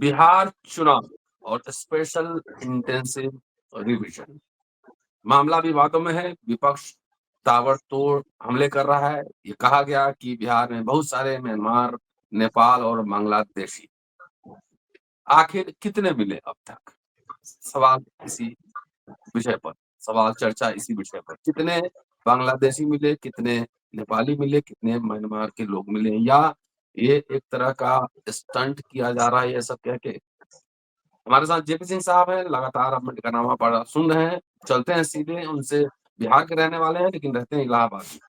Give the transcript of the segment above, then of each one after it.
बिहार चुनाव और special intensive revision. मामला विवादों में है, विपक्ष ताबड़तोड़ हमले कर रहा है। ये कहा गया कि बिहार में बहुत सारे म्यांमार, नेपाल और बांग्लादेशी। आखिर कितने मिले अब तक? सवाल इसी विषय पर, सवाल चर्चा इसी विषय पर। कितने बांग्लादेशी मिले, कितने नेपाली मिले, कितने म्यांमार के लोग मिले, या ये एक तरह का स्टंट किया जा रहा है, ये सब कह के। हमारे साथ जेपी सिंह साहब हैं, लगातार आप का नामा पढ़ा सुन रहे हैं। चलते हैं सीधे उनसे, बिहार के रहने वाले हैं लेकिन रहते हैं इलाहाबाद में।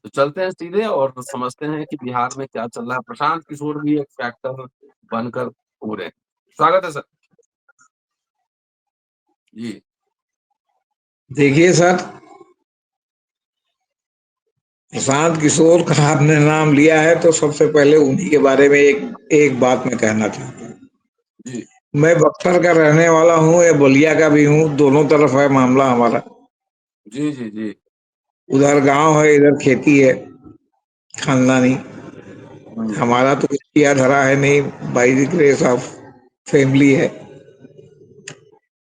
तो चलते हैं सीधे और समझते हैं कि बिहार में क्या चल रहा है। प्रशांत किशोर भी एक फैक्टर बनकर उभरे। स्वागत है सर। जी। देखिए सर, प्रशांत किशोर का आपने नाम लिया है तो सबसे पहले उन्हीं के बारे में एक बात मैं कहना चाहता हूँ। जी। मैं बक्सर का रहने वाला हूँ, या बलिया का भी हूँ, दोनों तरफ है मामला हमारा। जी जी जी। उधर गांव है, इधर खेती है खानदानी। हम्म। हमारा तो कुछ किया धरा है नहीं, by the grace of family है।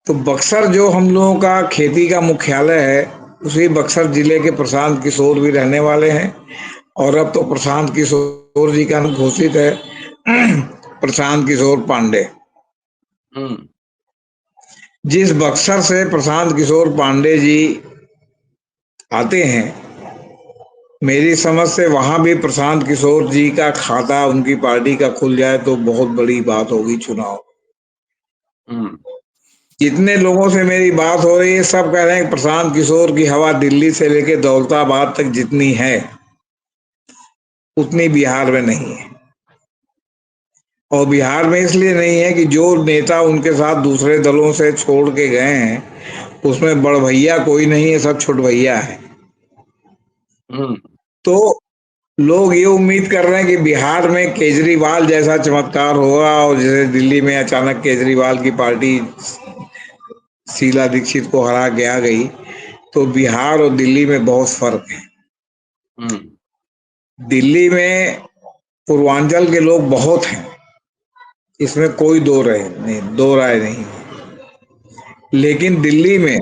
तो बक्सर जो हम लोगों का खेती का मुख्यालय है, उसी बक्सर जिले के प्रशांत किशोर भी रहने वाले हैं। और अब तो प्रशांत किशोर जी का नाम घोषित है प्रशांत किशोर पांडे। हम्म। जिस बक्सर से प्रशांत किशोर पांडे जी आते हैं, मेरी समझ से वहां भी प्रशांत किशोर जी का खाता उनकी पार्टी का खुल जाए तो बहुत बड़ी बात होगी चुनाव। हम्म। जितने लोगों से मेरी बात हो रही है, सब कह रहे हैं कि प्रशांत किशोर की हवा दिल्ली से लेके दौलताबाद तक जितनी है, उतनी बिहार में नहीं है। और बिहार में इसलिए नहीं है कि जो नेता उनके साथ दूसरे दलों से छोड़ के गए हैं, उसमें बड़ भैया कोई नहीं है, सब छोट भैया है। हम्म। तो लोग ये उम्मीद कर रहे हैं कि बिहार में केजरीवाल जैसा चमत्कार होगा, और जैसे दिल्ली में अचानक केजरीवाल की पार्टी शीला दीक्षित को हरा के आ गई, तो बिहार और दिल्ली में बहुत फर्क है। हम्म। दिल्ली में पूर्वांचल के लोग बहुत हैं, इसमें कोई दो राय नहीं। लेकिन दिल्ली में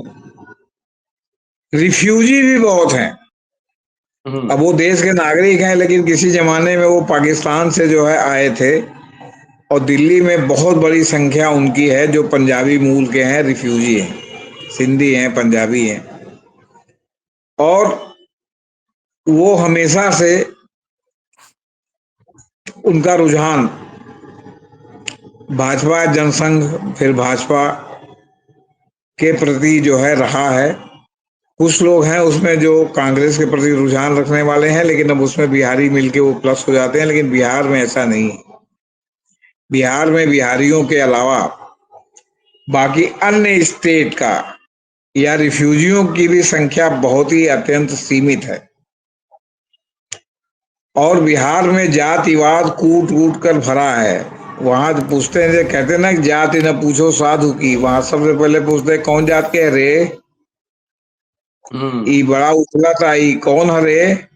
रिफ्यूजी भी बहुत हैं। हम्म। अब वो देश के नागरिक हैं, लेकिन किसी जमाने में वो पाकिस्तान से जो है आए थे। और दिल्ली में बहुत बड़ी संख्या उनकी है जो पंजाबी मूल के हैं, रिफ्यूजी हैं, सिंधी हैं, पंजाबी हैं। और वो हमेशा से उनका रुझान भाजपा जनसंघ, फिर भाजपा के प्रति जो है रहा है। कुछ लोग हैं उसमें जो कांग्रेस के प्रति रुझान रखने वाले हैं, लेकिन अब उसमें बिहारी मिलके वो प्लस हो जाते हैं। लेकिन बिहार में ऐसा नहीं है। बिहार में बिहारियों के अलावा बाकी अन्य स्टेट का या रिफ्यूजियों की भी संख्या बहुत ही अत्यंत सीमित है। और बिहार में जातिवाद कूट कूट कर भरा है। वहां तो पूछते हैं, कहते हैं ना कि जाति न पूछो साधु की, वहां सबसे पहले पूछते हैं कौन जात के रे, हम्म। ई बड़ा उछला था, ई कौन है रे,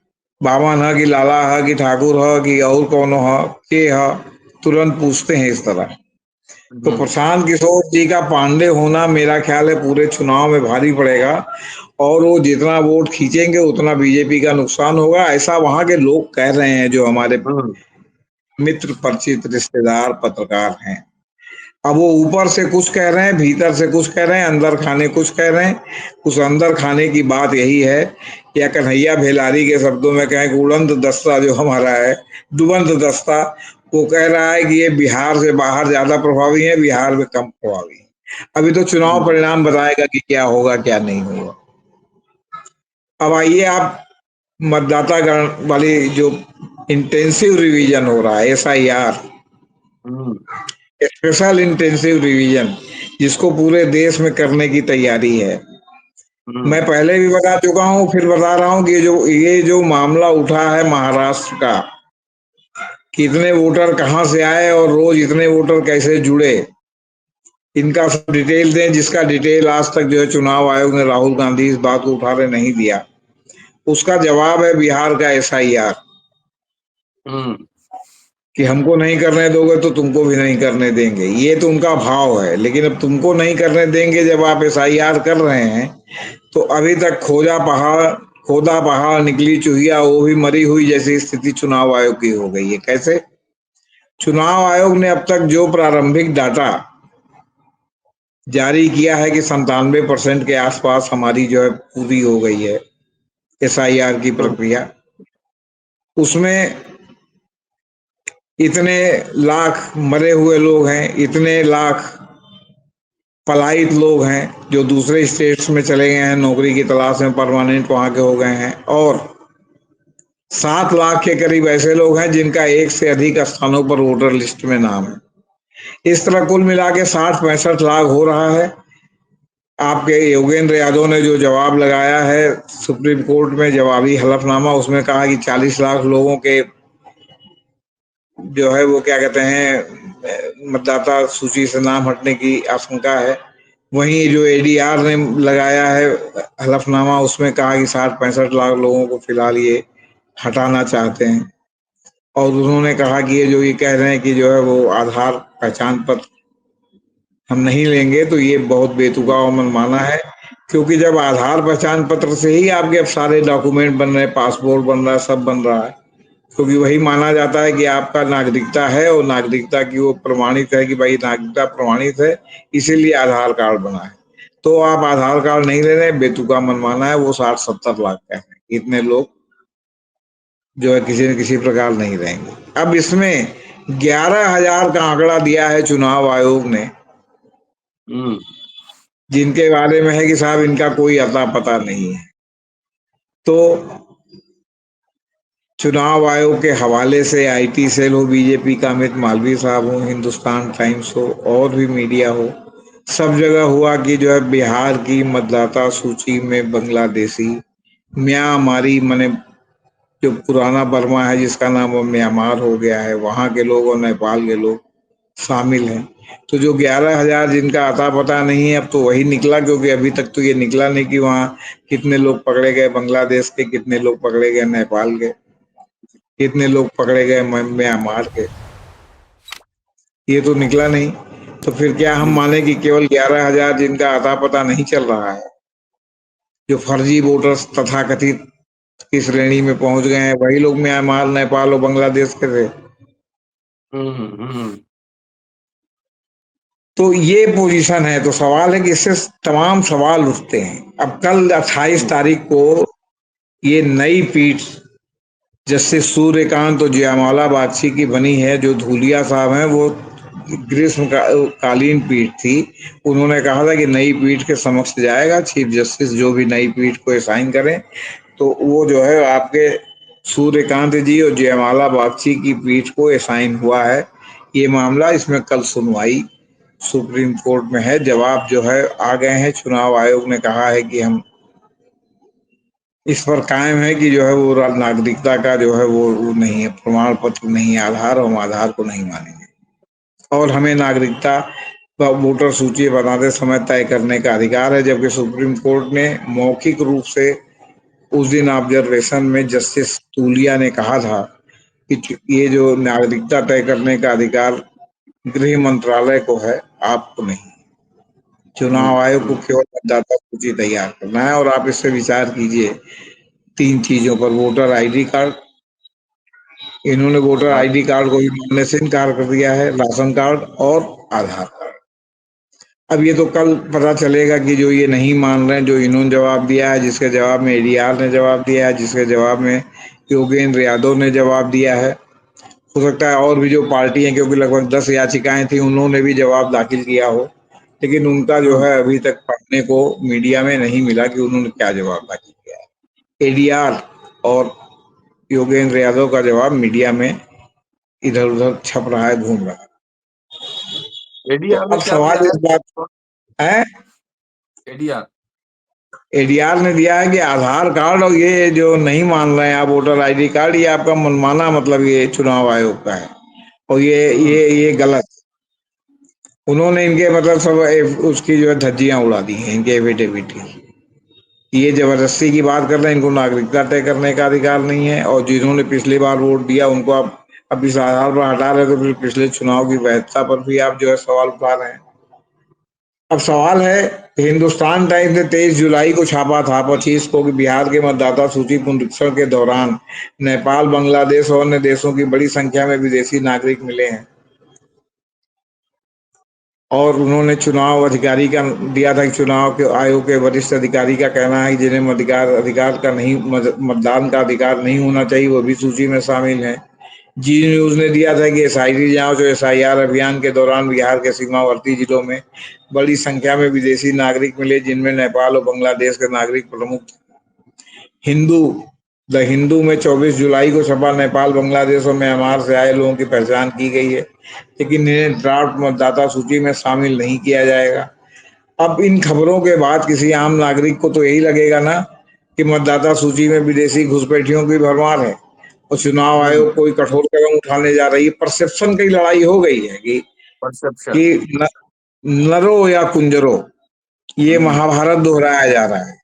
बामन है कि लाला है कि ठाकुर है कि और कौन है, के है, तुरंत पूछते हैं इस तरह। तो हम्म। प्रशांत किशोर जी का पांडे होना मेरा ख्याल है पूरे चुनाव में भारी पड़ेगा। और वो जितना वोट खींचेंगे उतना बीजेपी का नुकसान होगा, ऐसा वहां के लोग कह रहे हैं, जो हमारे हम्म। मित्र, परिचित, रिश्तेदार, पत्रकार हैं। अब वो ऊपर से कुछ कह रहे हैं, भीतर से कुछ कह रहे हैं, अंदर खाने कुछ कह रहे हैं। उस अंदर खाने की बात यही है, या कन्हैया भेलारी के शब्दों में कहें कि उड़ंत दस्ता जो हमारा है, दुबंत दस्ता, वो कह रहा है कि ये बिहार से बाहर ज्यादा प्रभावी है, बिहार में कम प्रभावी है। अभी तो चुनाव हम्म। परिणाम बताएगा कि क्या होगा क्या नहीं होगा। अब आइए आप, मतदाता गण वाली जो इंटेंसिव रिवीजन हो रहा है, SIR, हम्म। स्पेशल इंटेंसिव रिवीजन, जिसको पूरे देश में करने की तैयारी है। हम्म। मैं पहले भी बता चुका हूं, फिर बता रहा हूं कि ये जो मामला उठा है महाराष्ट्र का, कितने वोटर कहां से आए और रोज इतने वोटर कैसे जुड़े, इनका सब डिटेल दें। जिसका डिटेल आज तक जो है चुनाव आयोग ने राहुल गांधी इस बात को उठाने नहीं दिया, उसका जवाब है बिहार का SIR। हम्म। कि हमको नहीं करने दोगे तो तुमको भी नहीं करने देंगे, ये तो उनका भाव है। लेकिन अब तुमको नहीं करने देंगे जब आप एसआईआर कर रहे हैं, तो अभी तक खोदा पहाड़ निकली चूहिया, वो भी मरी हुई जैसी स्थिति चुनाव आयोग की हो गई है। कैसे? चुनाव आयोग ने अब तक जो प्रारंभिक डाटा जारी किया है कि 97% के आसपास हमारी जो है पूरी हो गई है एसआईआर की हुँ, प्रक्रिया। उसमें इतने लाख मरे हुए लोग हैं, इतने लाख पलायित लोग हैं जो दूसरे स्टेट्स में चले गए हैं नौकरी की तलाश में, परमानेंट वहां के हो गए हैं, और 7 लाख के करीब ऐसे लोग हैं जिनका एक से अधिक स्थानों पर वोटर लिस्ट में नाम है। इस तरह कुल मिला के 60-65 लाख हो रहा है। आपके योगेंद्र यादव ने जो जवाब लगाया है सुप्रीम कोर्ट में, जवाबी हलफनामा, उसमें कहा कि 40 लाख लोगों के जो है वो क्या कहते हैं मतदाता सूची से नाम हटने की आशंका है। वहीं जो एडीआर ने लगाया है हलफनामा, उसमें कहा कि 60-65 लाख लोगों को फिलहाल ये हटाना चाहते हैं। और उन्होंने कहा कि ये कह रहे हैं कि जो है वो आधार पहचान पत्र हम नहीं लेंगे, तो ये बहुत बेतुका हुँ, और मनमाना है। क्योंकि जब आधार पहचान पत्र से ही आपके अब सारे डॉक्यूमेंट बन रहे हैं, पासपोर्ट बन रहा है, सब बन रहा है, क्योंकि वही माना जाता है कि आपका नागरिकता है, और नागरिकता की वो प्रमाणित है कि भाई नागरिकता प्रमाणित है, इसीलिए आधार कार्ड बना है। तो आप आधार कार्ड नहीं ले रहे, बेतुका मनमाना है। वो 60-70 लाख का है, इतने लोग जो है किसी न किसी प्रकार नहीं रहेंगे। अब इसमें 11,000 का आंकड़ा दिया है चुनाव आयोग ने, हुँ, जिनके बारे में है कि साहब इनका कोई अता पता नहीं है। तो चुनाव आयोग के हवाले से आईटी सेल हो, बीजेपी का अमित मालवीय साहब हो, हिंदुस्तान टाइम्स हो, और भी मीडिया हो, सब जगह हुआ कि जो है बिहार की मतदाता सूची में बांग्लादेशी, म्यांमारी, माने जो पुराना बर्मा है जिसका नाम अब म्यांमार हो गया है, वहां के लोग और नेपाल के लोग शामिल हैं। तो जो 11,000 जिनका अता पता नहीं है, अब तो वही निकला, क्योंकि अभी तक तो ये निकला नहीं कि वहाँ कितने लोग पकड़े गए बांग्लादेश के, कितने लोग पकड़े गए नेपाल के, कितने लोग पकड़े गए म्यांमार के, ये तो निकला नहीं। तो फिर क्या हम हुँ, माने कि केवल 11,000 जिनका अता पता नहीं चल रहा है, जो फर्जी वोटर्स तथाकथित की श्रेणी में पहुंच गए हैं, वही लोग म्यांमार, नेपाल और बांग्लादेश के थे? हुँ, हुँ, तो ये पोजीशन है। तो सवाल है कि इससे तमाम सवाल उठते हैं। अब कल 28 हुँ, तारीख को ये नई पीठ जस्टिस सूर्यकांत और जयमाला बागची की बनी है। जो धूलिया साहब हैं वो कालीन पीठ थी। उन्होंने कहा था कि नई पीठ के समक्ष जाएगा चीफ जस्टिस, जो भी नई पीठ को असाइन करें, तो वो जो है आपके सूर्यकांत जी और जयमाला बागची की पीठ को असाइन हुआ है ये मामला। इसमें कल सुनवाई सुप्रीम कोर्ट में है। जवाब जो है आ गए हैं। चुनाव आयोग ने कहा है कि हम इस पर कायम है कि जो है वो नागरिकता का जो है वो नहीं है, प्रमाण पत्र नहीं है आधार, हम आधार को नहीं मानेंगे। और हमें नागरिकता वोटर सूची बनाते समय तय करने का अधिकार है। जबकि सुप्रीम कोर्ट ने मौखिक रूप से उस दिन ऑब्जर्वेशन में जस्टिस तूलिया ने कहा था कि ये जो नागरिकता तय करने का अधिकार गृह मंत्रालय को है, आपको नहीं। चुनाव हुँ, आयोग को हुँ, केवल मतदाता सूची तैयार करना है। और आप इससे विचार कीजिए 3 चीजों पर। वोटर आईडी कार्ड, इन्होंने वोटर हाँ, आईडी कार्ड को भी मानने से इनकार कर दिया है, राशन कार्ड और आधार कार्ड। अब ये तो कल पता चलेगा कि जो ये नहीं मान रहे हैं, जो इन्होंने जवाब दिया है, जिसके जवाब में एडीआर ने जवाब दिया है, जिसके जवाब में योगेंद्र यादव ने जवाब दिया है। हो सकता है और भी जो पार्टी हैं, क्योंकि लगभग 10 याचिकाएं थी, उन्होंने भी जवाब दाखिल किया हो, लेकिन उनका जो हुँ, है अभी तक पढ़ने को मीडिया में नहीं मिला कि उन्होंने क्या जवाब दाखिल किया है। एडीआर और योगेंद्र यादव का जवाब मीडिया में इधर उधर छप रहा है, घूम रहा है। तो एडीआर ने अब क्या दिया सवाल है? इस बात है, एडीआर एडीआर ने दिया है कि आधार कार्ड और ये जो नहीं मान रहे हैं आप वोटर आईडी कार्ड, ये आपका मनमाना, मतलब ये चुनाव आयोग का है, और हुँ, ये गलत। उन्होंने इनके मतलब सब उसकी जो है धज्जियां उड़ा दी हैं, इनके एफिडेविट की। ये जबरदस्ती की बात कर रहे हैं, इनको नागरिकता तय करने का अधिकार नहीं है। और जिन्होंने पिछली बार वोट दिया उनको आप अब इस आधार पर हटा रहे तो फिर पिछले चुनाव की वैधता पर भी आप जो है सवाल उठा रहे हैं। अब सवाल है, हिंदुस्तान टाइम्स ने 23 जुलाई को छापा था 25 को कि बिहार के मतदाता सूची पुनरीक्षण के दौरान नेपाल, बांग्लादेश और अन्य देशों की बड़ी संख्या में विदेशी नागरिक मिले हैं। और उन्होंने चुनाव अधिकारी का दिया था कि चुनाव के आयोग के वरिष्ठ अधिकारी का कहना है कि जिन्हें अधिकार का नहीं, मतदान का अधिकार नहीं होना चाहिए, वो भी सूची में शामिल है। जी न्यूज ने दिया था कि एसआईटी जांच और एसआईआर अभियान के दौरान बिहार के सीमावर्ती जिलों में बड़ी संख्या में विदेशी नागरिक मिले, जिनमें नेपाल और बांग्लादेश के नागरिक प्रमुख थे। हिंदू द हिंदू में 24 जुलाई को छपा नेपाल, बांग्लादेश और म्यांमार से आए लोगों की पहचान की गई है, लेकिन इन्हें ड्राफ्ट मतदाता सूची में शामिल नहीं किया जाएगा। अब इन खबरों के बाद किसी आम नागरिक को तो यही लगेगा ना कि मतदाता सूची में विदेशी घुसपैठियों की भरमार है और चुनाव हम्म। आयोग कोई कठोर कदम उठाने जा रही है। परसेप्शन की लड़ाई हो गई है परसेप्शन। कि नरो या कुंजरो, ये हम्म। महाभारत दोहराया जा रहा है।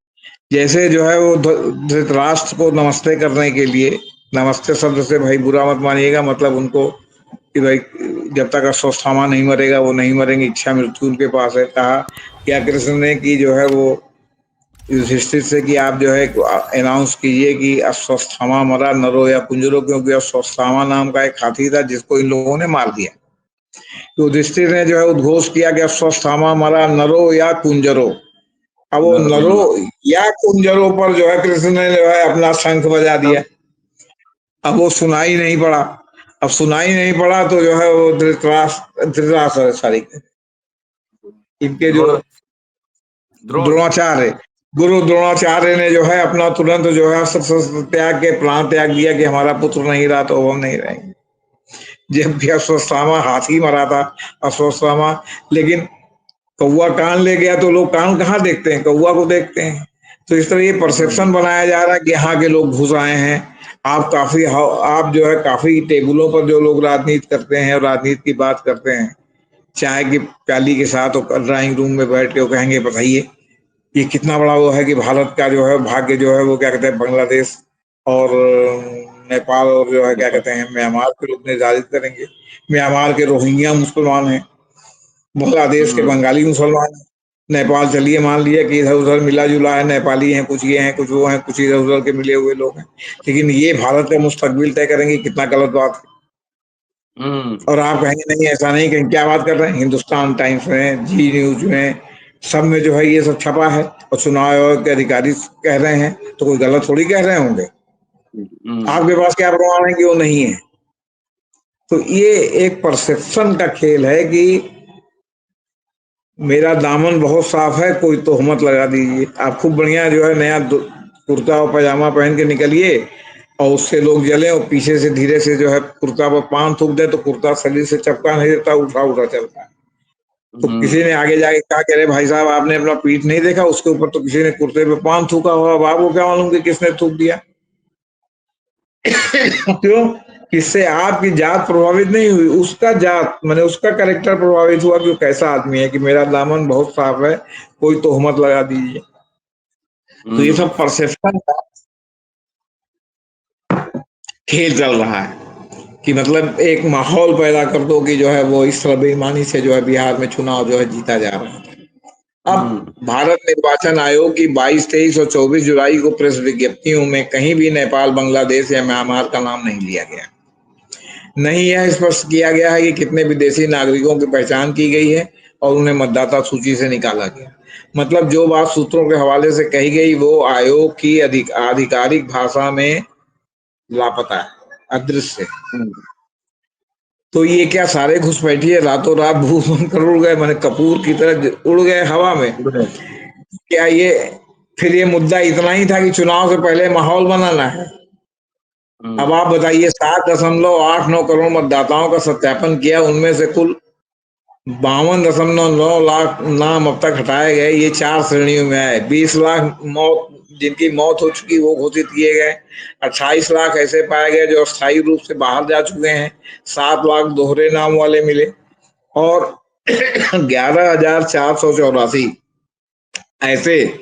जैसे जो है वो धृतराष्ट्र को नमस्ते करने के लिए, नमस्ते शब्द से भाई बुरा मत मानिएगा, मतलब उनको कि भाई जब तक अश्वत्थामा नहीं मरेगा वो नहीं मरेंगे, इच्छा मृत्यु उनके पास है। कहा क्या कृष्ण ने कि जो है वो युधिष्ठिर से कि आप जो है अनाउंस कीजिए कि अश्वत्थामा मरा नरो या कुंजरो, क्योंकि अश्वत्थामा नाम का एक हाथी था जिसको इन लोगों ने मार दिया। युधिष्ठिर ने जो है उद्घोष किया कि अश्वत्थामा मरा नरो या कुंजरो। अब वो नरो नरकुंजर। या कुंजरों पर जो है कृष्ण ने जो है अपना शंख बजा दिया। तब। अब वो सुनाई नहीं पड़ा। अब सुनाई नहीं पड़ा तो जो है वो धृतराष्ट्र सॉरी, इनके जो द्रोण। द्रोण। द्रोणाचार्य, गुरु द्रोणाचार्य ने जो है अपना तुरंत जो है अस्त्र शस्त्र त्याग के प्राण त्याग दिया कि हमारा पुत्र नहीं रहा तो हम नहीं रहेंगे। जबकि अश्वत्थामा हाथी मरा था, अश्वत्थामा, लेकिन कौआ कान ले गया तो लोग कान कहाँ देखते हैं, कौआ को देखते हैं। तो इस तरह ये हम्म। परसेप्शन बनाया जा रहा है कि यहाँ के लोग घुस आए हैं। आप जो है काफी टेबलों पर जो लोग राजनीति करते हैं और राजनीति की बात करते हैं, चाय की प्याली के साथ और ड्राइंग रूम में बैठ के वो कहेंगे बताइए ये कितना बड़ा वो है कि भारत का जो है भाग्य जो है वो क्या कहते हैं बांग्लादेश और नेपाल और जो है क्या नेपाल। कहते हैं म्यांमार के लोग निर्धारित करेंगे। म्यांमार के रोहिंग्या मुसलमान हैं, बांग्लादेश के हम्म। बंगाली मुसलमान हैं, नेपाल चलिए मान लिया कि इधर उधर मिला जुला है, नेपाली हैं कुछ, ये हैं कुछ, वो हैं कुछ, इधर उधर के मिले हुए लोग हैं, लेकिन ये भारत का मुस्तकबिल तय करेंगे, कितना गलत बात है। हम्म। और आप कहेंगे नहीं ऐसा नहीं, कहीं क्या बात कर रहे हैं, हिंदुस्तान टाइम्स में, जी न्यूज में, सब में जो है ये सब छपा है और चुनाव आयोग के अधिकारी कह रहे हैं, तो कोई गलत थोड़ी कह रहे होंगे। हम्म। आपके पास क्या प्रमाण है कि वो नहीं है? तो ये एक परसेप्शन का खेल है कि मेरा दामन बहुत साफ है, कोई तोहमत लगा दीजिए। आप खूब बढ़िया जो है नया कुर्ता और पैजामा पहन के निकलिए और उससे लोग जले और पीछे से धीरे से जो है कुर्ता पर पान थूक दे तो कुर्ता शरीर से चपका नहीं देता, उठा उठा चलता है। तो किसी ने आगे जाके कहा कि अरे भाई साहब आपने अपना पीठ नहीं देखा, उसके ऊपर तो किसी ने कुर्ते पे पान थूका हुआ, अब आपको क्या मालूम कि किसने थूक दिया। क्यों? इससे आपकी जात प्रभावित नहीं हुई, उसका जात माने उसका कैरेक्टर प्रभावित हुआ कि वो कैसा आदमी है, कि मेरा दामन बहुत साफ है, कोई तोहमत लगा दीजिए। तो ये हम्म। सब परसेप्शन का खेल चल रहा है कि मतलब एक माहौल पैदा कर दो कि जो है वो इस तरह बेईमानी से जो है बिहार में चुनाव जो है जीता जा रहा है। अब हम्म। भारत निर्वाचन आयोग की 22, 23 और 24 जुलाई को प्रेस विज्ञप्तियों में कहीं भी नेपाल, बांग्लादेश या म्यांमार का नाम नहीं लिया गया। नहीं, यह स्पष्ट किया गया है कि कितने विदेशी नागरिकों की पहचान की गई है और उन्हें मतदाता सूची से निकाला गया। मतलब जो बात सूत्रों के हवाले से कही गई वो आयोग की आधिकारिक भाषा में लापता है, अदृश्य है। हम्म। तो ये क्या सारे घुसपैठिए रातों रात भूख कर उड़ गए, मैंने कपूर की तरह उड़ गए हवा में? उड़े। क्या ये फिर ये मुद्दा इतना ही था कि चुनाव से पहले माहौल बनाना है? अब हम्म। आप बताइए, 7.89 करोड़ मतदाताओं का सत्यापन किया, उनमें से कुल 52.9 लाख नाम अब तक हटाए गए। ये 4 श्रेणियों में आए। 20 लाख मौत, जिनकी मौत हो चुकी वो घोषित किए गए। 28 लाख ऐसे पाए गए जो अस्थायी रूप से बाहर जा चुके हैं। 7 लाख दोहरे नाम वाले मिले और 11,484 ऐसे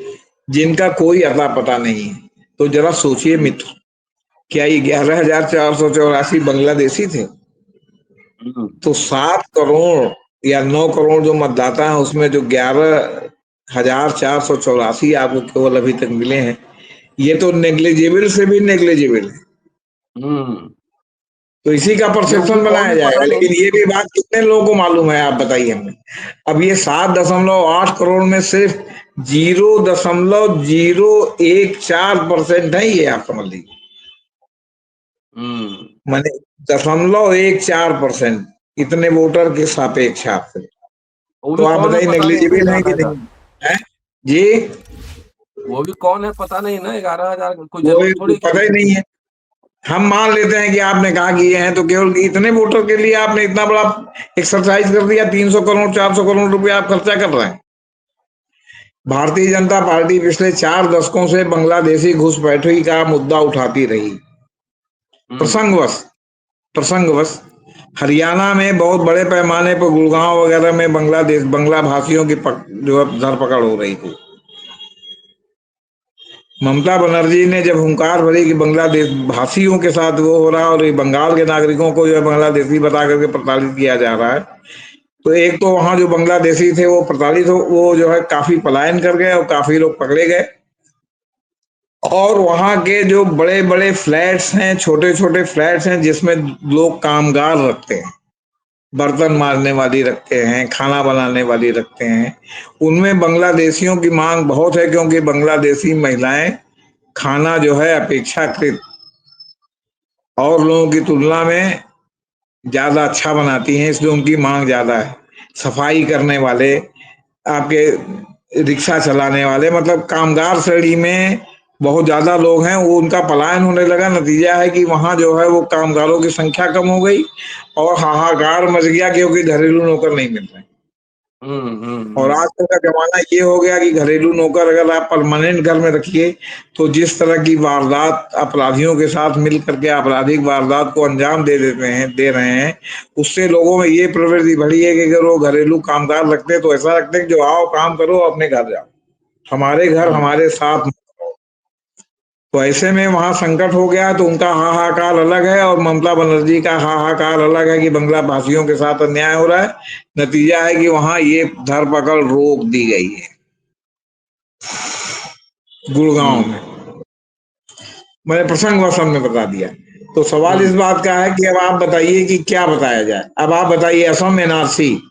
जिनका कोई अता पता नहीं है। तो जरा सोचिए मित्र, क्या ये 11,484 बांग्लादेशी थे? तो 7 करोड़ या 9 करोड़ जो मतदाता हैं उसमें जो 11,484 आपको केवल अभी तक मिले हैं, ये तो नेग्लिजिबल से भी नेग्लिजिबल है। हम्म। तो इसी का ये वो भी परसेप्शन कौन बनाया है पता जाएगा, नहीं। लेकिन ये भी बात कितने लोगों को मालूम है, आप बताइए हमें। अब ये 7.8 करोड़ में सिर्फ 0.014% है, ये आप समझ लीजिए। हम्म। माने 0.14% इतने वोटर के सापेक्ष आपसे। वो तो भी आप कौन है बताइए पता नहीं ना, नेग्लिजिबल है कि 11,000। नहीं है जी? वो भी कौन है पता नहीं ना, 11,000 कोई वो जरूरी थोड़ी कि। पता ही नहीं है। हम मान लेते हैं कि आपने कहा कि ये हैं, तो केवल इतने वोटर के लिए आपने इतना बड़ा एक्सरसाइज कर दिया, 300 करोड़ 400 करोड़ रुपया आप खर्चा कर रहे हैं। भारतीय जनता पार्टी पिछले 4 दशकों से बांग्लादेशी घुसपैठी का मुद्दा उठाती रही। हम्म। प्रसंगवश प्रसंगवश हरियाणा में बहुत बड़े पैमाने पर गुड़गांव वगैरह में बंगला भाषियों की जो है धरपकड़ हो रही थी। ममता बनर्जी ने जब हुंकार भरी कि बांग्लादेश भाषियों के साथ वो हो रहा है और ये बंगाल के नागरिकों को जो है बांग्लादेशी बता करके प्रताड़ित किया जा रहा है, तो एक तो वहां जो बांग्लादेशी थे वो प्रताड़ित हो, वो जो है काफी पलायन कर गए और काफी लोग पकड़े गए। और वहां के जो बड़े बड़े फ्लैट्स हैं, छोटे छोटे फ्लैट्स हैं, जिसमें लोग कामगार रखते हैं, बर्तन मारने वाली रखते हैं, खाना बनाने वाली रखते हैं, उनमें बांग्लादेशियों की मांग बहुत है, क्योंकि बांग्लादेशी महिलाएं खाना जो है अपेक्षाकृत और लोगों की तुलना में ज्यादा अच्छा बनाती हैं, इसलिए उनकी मांग ज्यादा है। सफाई करने वाले, आपके रिक्शा चलाने वाले, मतलब कामगार श्रेणी में बहुत ज्यादा लोग हैं, वो उनका पलायन होने लगा। नतीजा है कि वहां जो है वो कामगारों की संख्या कम हो गई और हाहाकार मच गया, क्योंकि घरेलू नौकर नहीं मिल रहे। हम्म। और आजकल का जमाना ये हो गया कि घरेलू नौकर अगर आप परमानेंट घर में रखिए, तो जिस तरह की वारदात अपराधियों के साथ मिल करके आपराधिक वारदात को अंजाम दे रहे हैं, उससे लोगों में ये प्रवृत्ति बढ़ी है कि अगर वो घरेलू कामगार रखते हैं तो ऐसा रखते हैं कि जो आओ काम करो अपने घर जाओ, हमारे घर हम्म। हमारे साथ मत रहो। तो ऐसे में वहां संकट हो गया, तो उनका हाहाकार अलग है और ममता बनर्जी का हाहाकार अलग है कि बंगला भाषियों के साथ अन्याय हो रहा है। नतीजा है कि वहां ये धरपकड़ रोक दी गई है, गुड़गांव हम्म। में। मैंने प्रसंग वसम में बता दिया। तो सवाल इस हम्म। बात का है कि अब आप बताइए कि क्या बताया जाए। अब आप बताइए, असम एनआरसी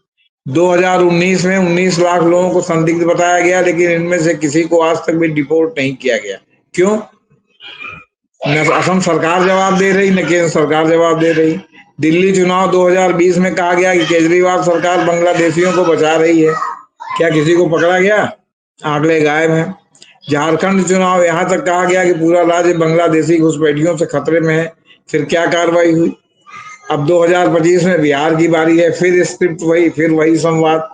2019 में 19 लाख लोगों को संदिग्ध बताया गया, लेकिन इनमें से किसी को आज तक भी डिपोर्ट नहीं किया गया। क्यों? न असम सरकार जवाब दे रही, न केंद्र सरकार जवाब दे रही। दिल्ली चुनाव 2020 में कहा गया कि केजरीवाल सरकार बांग्लादेशियों को बचा रही है। क्या किसी को पकड़ा गया? आंकड़े गायब हैं। झारखंड चुनाव, यहां तक कहा गया कि पूरा राज्य बांग्लादेशी घुसपैठियों से खतरे में है। फिर क्या कार्रवाई हुई? अब 2025 में बिहार की बारी है, फिर स्क्रिप्ट वही, फिर वही संवाद।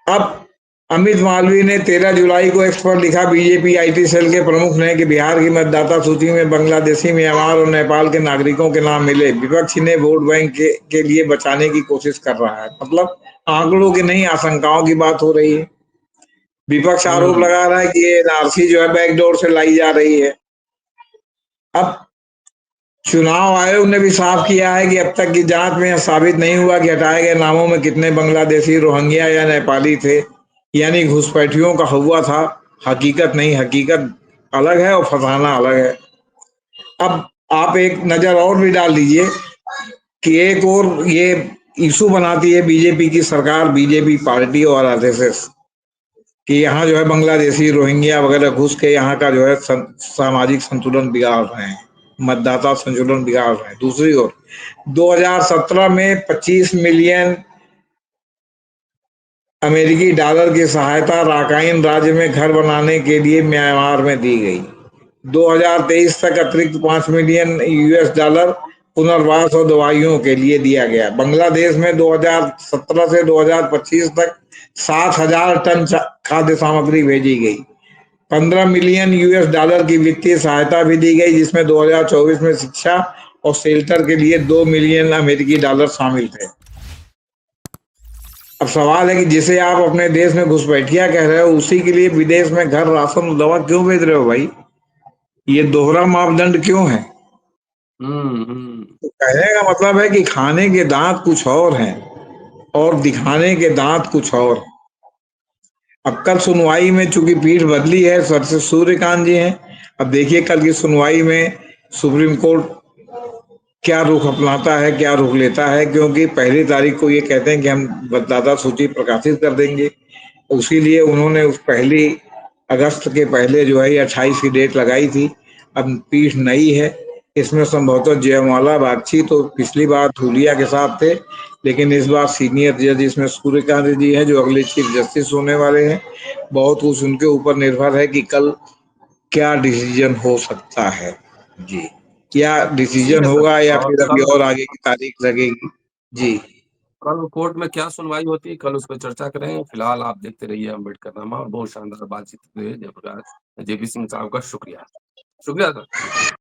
अब अमित मालवीय ने 13 जुलाई को एक्स पर लिखा, बीजेपी आईटी सेल के प्रमुख ने, कि बिहार की मतदाता सूची में बांग्लादेशी, म्यांमार और नेपाल के नागरिकों के नाम मिले। विपक्ष इन्हें वोट बैंक के लिए बचाने की कोशिश कर रहा है। मतलब आंकड़ों की नहीं, आशंकाओं की बात हो रही है। विपक्ष आरोप हम्म। लगा रहा है कि ये एनआरसी जो है बैकडोर से लाई जा रही है। अब चुनाव आयोग ने भी साफ किया है कि अब तक की जांच में यह साबित नहीं हुआ कि हटाए गए नामों में कितने बांग्लादेशी, रोहिंग्या या नेपाली थे। यानी घुसपैठियों का हुआ था, हकीकत नहीं। हकीकत अलग है और फसाना अलग है। अब आप एक नजर और भी डाल दीजिए कि एक और ये इशू बनाती है बीजेपी की सरकार, बीजेपी पार्टी और आरएसएस, कि यहाँ जो है बांग्लादेशी, रोहिंग्या वगैरह घुस के यहाँ का जो है सामाजिक संतुलन बिगाड़ रहे हैं, मतदाता संतुलन बिगाड़ रहे हैं। दूसरी ओर 2017 में 25 मिलियन अमेरिकी डॉलर की सहायता राखाइन राज्य में घर बनाने के लिए म्यांमार में दी गई। 2023 तक अतिरिक्त 5 मिलियन यूएस डॉलर पुनर्वास और दवाइयों के लिए दिया गया। बांग्लादेश में 2017 से 2025 तक 7,000 टन खाद्य सामग्री भेजी गई। 15 मिलियन यूएस डॉलर की वित्तीय सहायता भी दी गई, जिसमें 2024 में शिक्षा और शेल्टर के लिए 2 मिलियन अमेरिकी डॉलर शामिल थे। अब सवाल है कि जिसे आप अपने देश में घुसपैठिया कह रहे हो, उसी के लिए विदेश में घर, राशन, दवा क्यों भेज रहे हो भाई? ये दोहरा मापदंड क्यों है? हुँ। तो कहने का मतलब है कि खाने के दाँत कुछ और हैं और दिखाने के दाँत कुछ और। अब कल सुनवाई में चूँकि पीठ बदली है, सर से सूर्यकांत जी हैं। अब देखिए कल की सुनवाई में सुप्रीम कोर्ट क्या रुख अपनाता है, क्या रुख लेता है, क्योंकि 1 तारीख को ये कहते हैं कि हम मतदाता सूची प्रकाशित कर देंगे। उसी लिए उन्होंने उस 1 अगस्त के पहले जो है 28 की डेट लगाई थी। अब पीठ नई है, इसमें संभवतः जयमाला बागची तो पिछली बार धूलिया के साथ थे, लेकिन इस बार सीनियर जज इसमें सूर्यकांत जी हैं जो अगले चीफ जस्टिस होने वाले हैं। बहुत कुछ उनके ऊपर निर्भर है कि कल क्या डिसीजन हो सकता है। जी, क्या ठीक डिसीजन है सर होगा या और फिर अभी कल और आगे की तारीख लगेगी? जी। कल कोर्ट में क्या सुनवाई होती है, कल उस पे चर्चा करेंगे। फिलहाल आप देखते रहिए अम्बेडकरनामा। बहुत शानदार बातचीत हुई है। जयप्रकाश जेपी सिंह साहब का शुक्रिया। शुक्रिया सर।